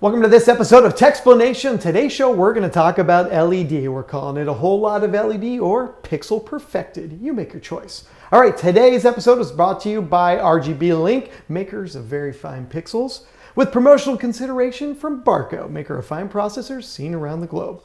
Welcome to this episode of Techsplanation. Today's show, we're going to talk about LED. We're calling it a whole lot of LED or pixel perfected. You make your choice. All right, today's episode is brought to you by RGB-Link, makers of very fine pixels, with promotional consideration from Barco, maker of fine processors seen around the globe.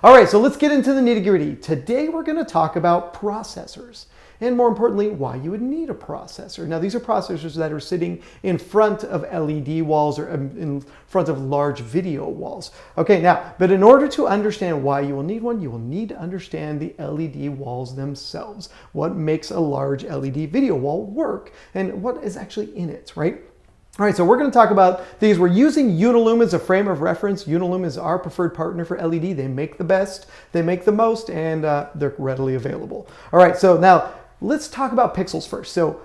All right, so let's get into the nitty-gritty. Today we're going to talk about processors. And more importantly, why you would need a processor. Now, these are processors that are sitting in front of LED walls or in front of large video walls. Okay, now, but in order to understand why you will need one, you will need to understand the LED walls themselves. What makes a large LED video wall work and what is actually in it, right? All right, so we're going to talk about these. We're using Unilume as a frame of reference. Unilume is our preferred partner for LED. They make the best, they make the most, and they're readily available. All right, so now let's talk about pixels first. So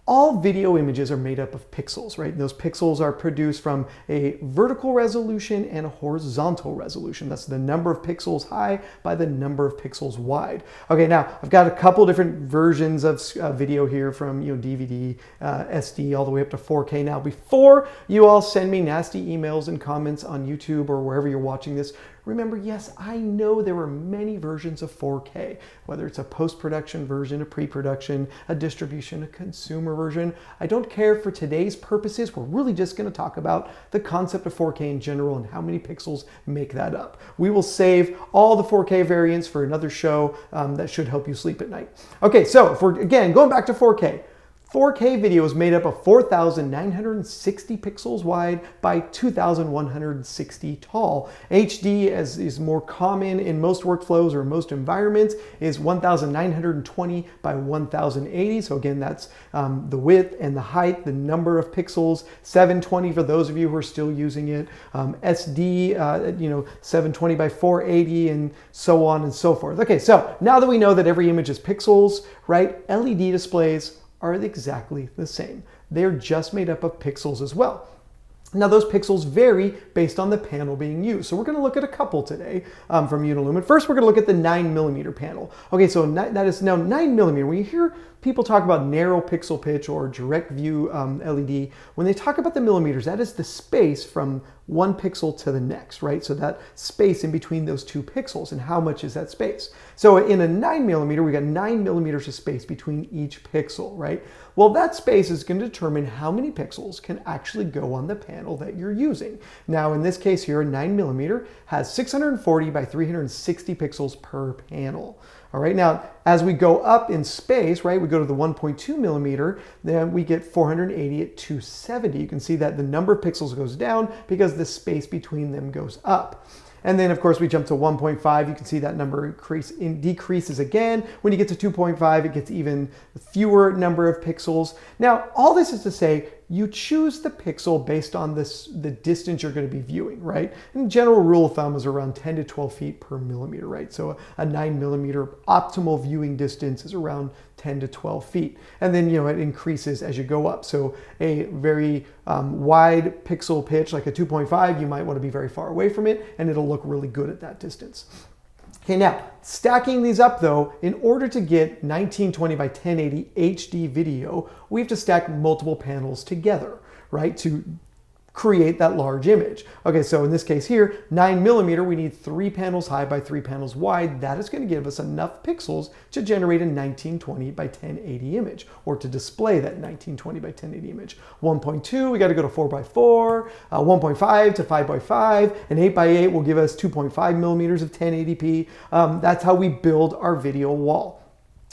all video images are made up of pixels, right? Those pixels are produced from a vertical resolution and a horizontal resolution. That's the number of pixels high by the number of pixels wide. Okay, now I've got a couple different versions of video here from DVD, SD, all the way up to 4K. Now, before you all send me nasty emails and comments on YouTube or wherever you're watching this, remember, yes, I know there were many versions of 4K, whether it's a post-production version, a pre-production, a distribution, a consumer version. I don't care for today's purposes. We're really just going to talk about the concept of 4K in general and how many pixels make that up. We will save all the 4K variants for another show that should help you sleep at night. Okay, so if we're, again, going back to 4K, 4K video is made up of 4,960 pixels wide by 2,160 tall. HD, as is more common in most workflows or most environments, is 1,920 by 1,080. So again, that's the width and the height, the number of pixels. 720 for those of you who are still using it. SD, 720 by 480, and so on and so forth. Okay, so now that we know that every image is pixels, right? LED displays are exactly the same. They're just made up of pixels as well. Now, those pixels vary based on the panel being used. So we're going to look at a couple today from Unilume. And first, we're going to look at the 9mm panel. Okay, so that is now 9mm. When you hear people talk about narrow pixel pitch or direct view LED, when they talk about the millimeters, that is the space from one pixel to the next, right? So that space in between those two pixels, and how much is that space? So in a 9mm, we got 9mm of space between each pixel, right? Well, that space is going to determine how many pixels can actually go on the panel that you're using. Now, in this case here, a 9mm has 640 by 360 pixels per panel. All right, now as we go up in space, right, we go to the 1.2mm, then we get 480 at 270. You can see that the number of pixels goes down because the space between them goes up. And then, of course, we jump to 1.5. You can see that number decreases again. When you get to 2.5, it gets even fewer number of pixels. Now, all this is to say, you choose the pixel based on the distance you're going to be viewing, right? And general rule of thumb is around 10 to 12 feet per millimeter, right? So a 9mm optimal viewing distance is around 10 to 12 feet. And then, it increases as you go up. So a very wide pixel pitch, like a 2.5, you might want to be very far away from it, and it'll look really good at that distance. Okay, now, stacking these up though, in order to get 1920 by 1080 HD video, we have to stack multiple panels together, right, to create that large image. Okay, so in this case here, 9mm, we need 3 panels high by 3 panels wide. That is going to give us enough pixels to generate a 1920 by 1080 image, or to display that 1920 by 1080 image. 1.2, we got to go to 4x4, 1.5 to 5x5, and 8x8 will give us 2.5mm of 1080p. That's how we build our video wall.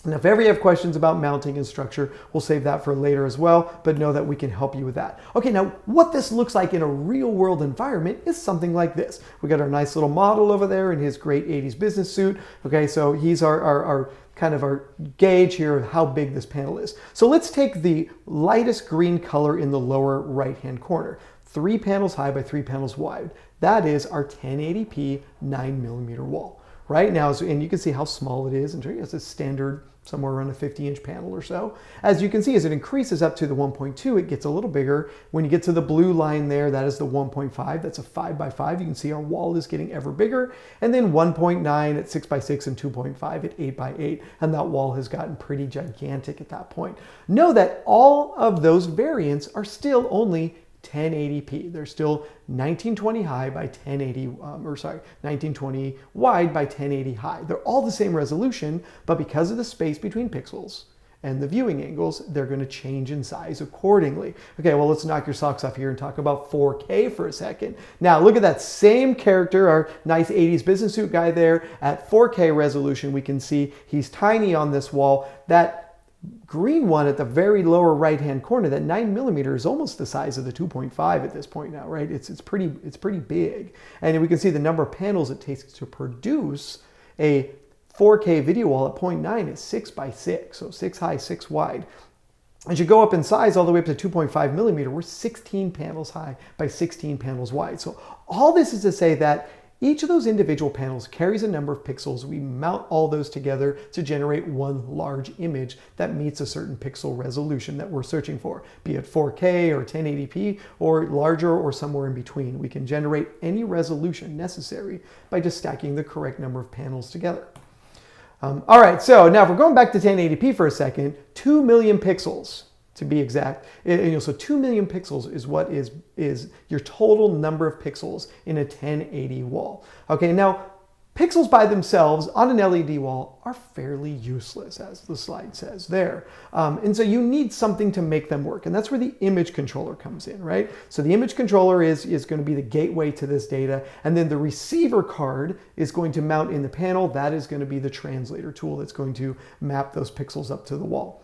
Now, if ever you have questions about mounting and structure, we'll save that for later as well, but know that we can help you with that. Okay, now what this looks like in a real world environment is something like this. We got our nice little model over there in his great 80s business suit. Okay, so he's our kind of our gauge here of how big this panel is. So let's take the lightest green color in the lower right-hand corner. 3 panels high by 3 panels wide. That is our 1080p 9mm wall. Right now, and you can see how small it is, and it's a standard somewhere around a 50-inch panel or so. As you can see, as it increases up to the 1.2, it gets a little bigger. When you get to the blue line there, that is the 1.5. That's a 5 by 5. You can see our wall is getting ever bigger. And then 1.9 at 6 by 6 and 2.5 at 8 by 8. And that wall has gotten pretty gigantic at that point. Know that all of those variants are still only 1080p. They're still 1920 high by 1920 wide by 1080 high. They're all the same resolution, but because of the space between pixels and the viewing angles, they're going to change in size accordingly. Okay, well, let's knock your socks off here and talk about 4K for a second. Now, look at that same character, our nice 80s business suit guy there. At 4K resolution, we can see he's tiny on this wall. That green one at the very lower right-hand corner, that 9mm, is almost the size of the 2.5 at this point now, right? It's pretty big. And we can see the number of panels it takes to produce a 4K video wall at 0.9 is 6 by 6, so 6 high, 6 wide. As you go up in size all the way up to 2.5mm, we're 16 panels high by 16 panels wide. So all this is to say that each of those individual panels carries a number of pixels. We mount all those together to generate one large image that meets a certain pixel resolution that we're searching for, be it 4K or 1080p or larger or somewhere in between. We can generate any resolution necessary by just stacking the correct number of panels together. All right, so now if we're going back to 1080p for a second, 2 million pixels to be exact. So 2 million pixels is what is your total number of pixels in a 1080 wall. Okay, now pixels by themselves on an LED wall are fairly useless, as the slide says there. And so you need something to make them work. And that's where the image controller comes in, right? So the image controller is going to be the gateway to this data. And then the receiver card is going to mount in the panel. That is going to be the translator tool that's going to map those pixels up to the wall.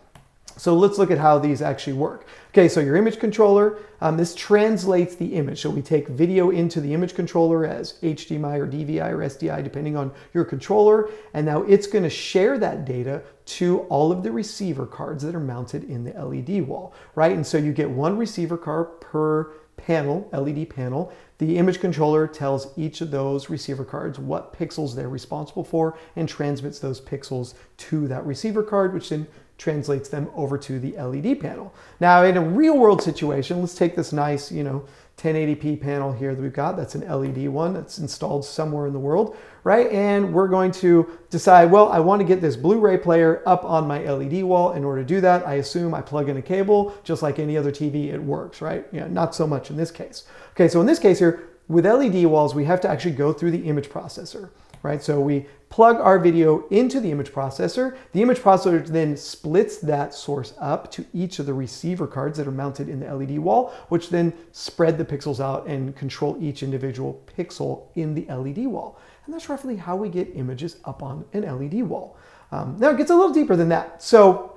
So let's look at how these actually work. Okay, so your image controller, this translates the image. So we take video into the image controller as HDMI or DVI or SDI, depending on your controller. And now it's going to share that data to all of the receiver cards that are mounted in the LED wall, right? And so you get one receiver card per panel, LED panel. The image controller tells each of those receiver cards what pixels they're responsible for and transmits those pixels to that receiver card, which then translates them over to the LED panel. Now, in a real world situation, let's take this nice, 1080p panel here that we've got. That's an LED one that's installed somewhere in the world, right? And we're going to decide, well, I want to get this Blu-ray player up on my LED wall. In order to do that, I assume I plug in a cable, just like any other TV, it works, right? Yeah, not so much in this case. Okay, so in this case here, with LED walls, we have to actually go through the image processor, right? So we plug our video into the image processor. The image processor then splits that source up to each of the receiver cards that are mounted in the LED wall, which then spread the pixels out and control each individual pixel in the LED wall. And that's roughly how we get images up on an LED wall. Now it gets a little deeper than that. So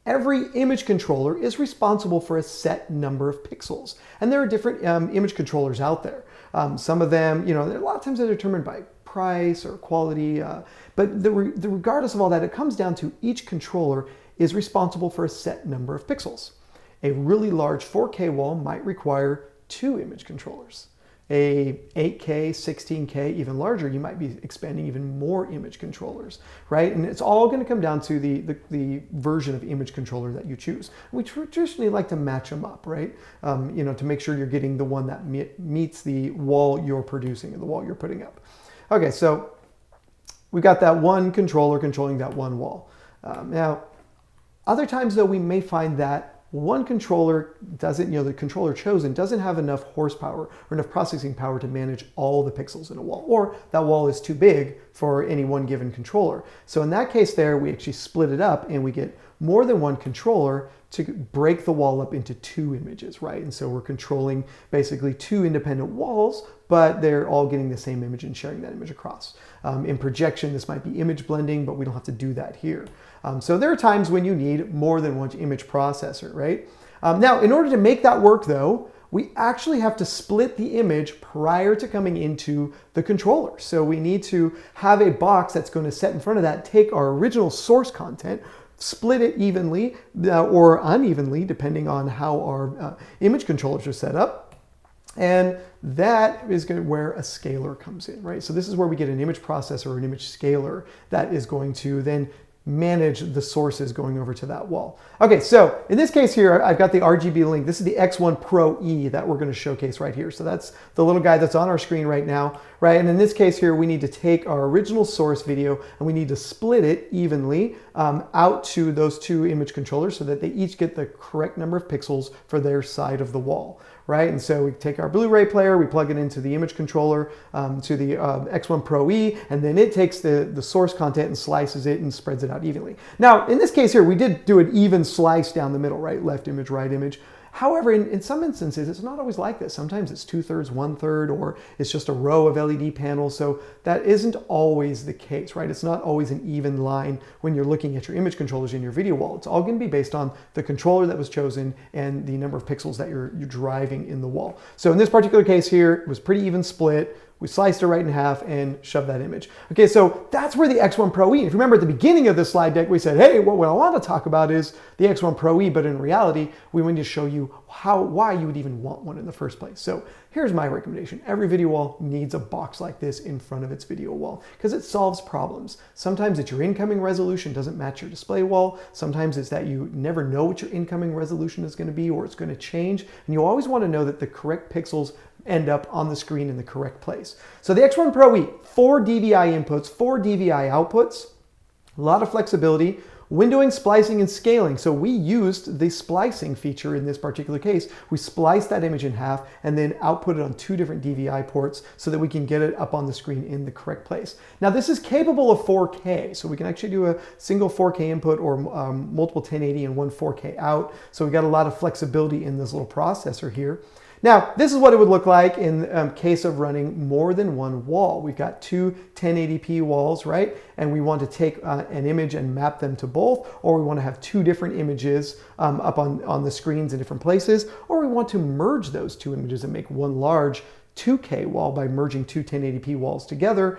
every image controller is responsible for a set number of pixels. And there are different image controllers out there. Some of them, a lot of times they're determined by price or quality, but regardless of all that, it comes down to each controller is responsible for a set number of pixels. A really large 4K wall might require 2 image controllers. A 8K, 16K, even larger, you might be expanding even more image controllers, right? And it's all going to come down to the version of image controller that you choose. We traditionally like to match them up, right? To make sure you're getting the one that meets the wall you're producing and the wall you're putting up. Okay, so we've got that one controller controlling that one wall. Now, other times though, we may find that one controller doesn't, the controller chosen doesn't have enough horsepower or enough processing power to manage all the pixels in a wall, or that wall is too big for any one given controller. So in that case there, we actually split it up and we get more than one controller to break the wall up into 2 images, right? And so we're controlling basically 2 independent walls, but they're all getting the same image and sharing that image across. In projection, this might be image blending, but we don't have to do that here. So there are times when you need more than one image processor, right? Now, in order to make that work though, we actually have to split the image prior to coming into the controller. So we need to have a box that's going to set in front of that, take our original source content, split it evenly or unevenly, depending on how our image controllers are set up. And that is where a scaler comes in, right? So this is where we get an image processor or an image scaler that is going to then manage the sources going over to that wall. Okay, so in this case here, I've got the RGB link. This is the X1 Pro E that we're going to showcase right here. So that's the little guy that's on our screen right now, right? And in this case here, we need to take our original source video and we need to split it evenly out to those two image controllers so that they each get the correct number of pixels for their side of the wall, right? And so we take our Blu-ray player, we plug it into the image controller, to the X1 Pro E, and then it takes the source content and slices it and spreads it out evenly. Now, in this case here, we did do an even slice down the middle, right? Left image, right image. However, in some instances, it's not always like this. Sometimes it's 2/3, 1/3, or it's just a row of LED panels. So that isn't always the case, right? It's not always an even line when you're looking at your image controllers in your video wall. It's all going to be based on the controller that was chosen and the number of pixels that you're driving in the wall. So in this particular case here, it was pretty even split. We sliced it right in half and shoved that image. Okay, so that's where the X1 Pro E, if you remember at the beginning of the slide deck, we said, hey, what I want to talk about is the X1 Pro E, but in reality, we wanted to show you why you would even want one in the first place. So here's my recommendation. Every video wall needs a box like this in front of its video wall because it solves problems. Sometimes it's your incoming resolution doesn't match your display wall. Sometimes it's that you never know what your incoming resolution is going to be or it's going to change. And you always want to know that the correct pixels end up on the screen in the correct place. So the X1 Pro E, 4 DVI inputs, 4 DVI outputs, a lot of flexibility, windowing, splicing, and scaling. So we used the splicing feature in this particular case. We spliced that image in half and then output it on 2 different DVI ports so that we can get it up on the screen in the correct place. Now this is capable of 4K, so we can actually do a single 4K input or multiple 1080 and one 4K out. So we got a lot of flexibility in this little processor here. Now, this is what it would look like in case of running more than one wall. We've got 2 1080p walls, right? And we want to take an image and map them to both, or we want to have 2 different images up on the screens in different places, or we want to merge those 2 images and make one large 2K wall by merging 2 1080p walls together.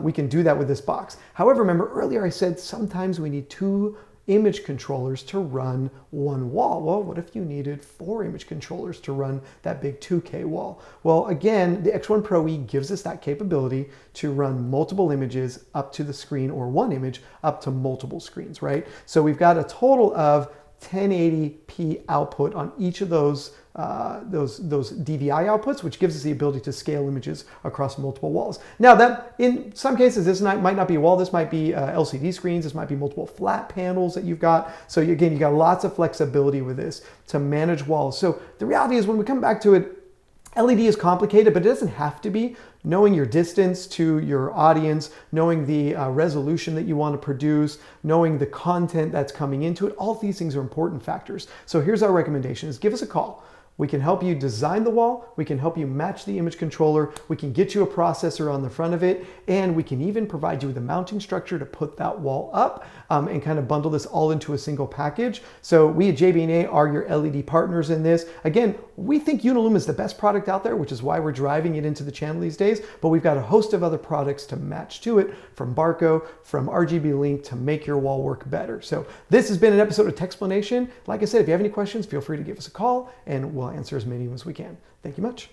We can do that with this box. However, remember earlier I said sometimes we need 2 image controllers to run one wall. Well, what if you needed 4 image controllers to run that big 2K wall? Well, again, the X1 Pro E gives us that capability to run multiple images up to the screen or one image up to multiple screens, right? So we've got a total of 1080p output on each of those DVI outputs, which gives us the ability to scale images across multiple walls. Now that in some cases, this might not be a wall, this might be LCD screens, this might be multiple flat panels that you've got. So again, you got lots of flexibility with this to manage walls. So the reality is when we come back to it, LED is complicated, but it doesn't have to be. Knowing your distance to your audience, knowing the resolution that you want to produce, knowing the content that's coming into it, all of these things are important factors. So here's our recommendation is give us a call. We can help you design the wall, we can help you match the image controller, we can get you a processor on the front of it, and we can even provide you with a mounting structure to put that wall up and kind of bundle this all into a single package. So we at JB&A are your LED partners in this. Again, we think Unilum is the best product out there, which is why we're driving it into the channel these days, but we've got a host of other products to match to it, from Barco, from RGB Link, to make your wall work better. So this has been an episode of Techsplanation. Like I said, if you have any questions, feel free to give us a call and we'll answer as many as we can. Thank you much.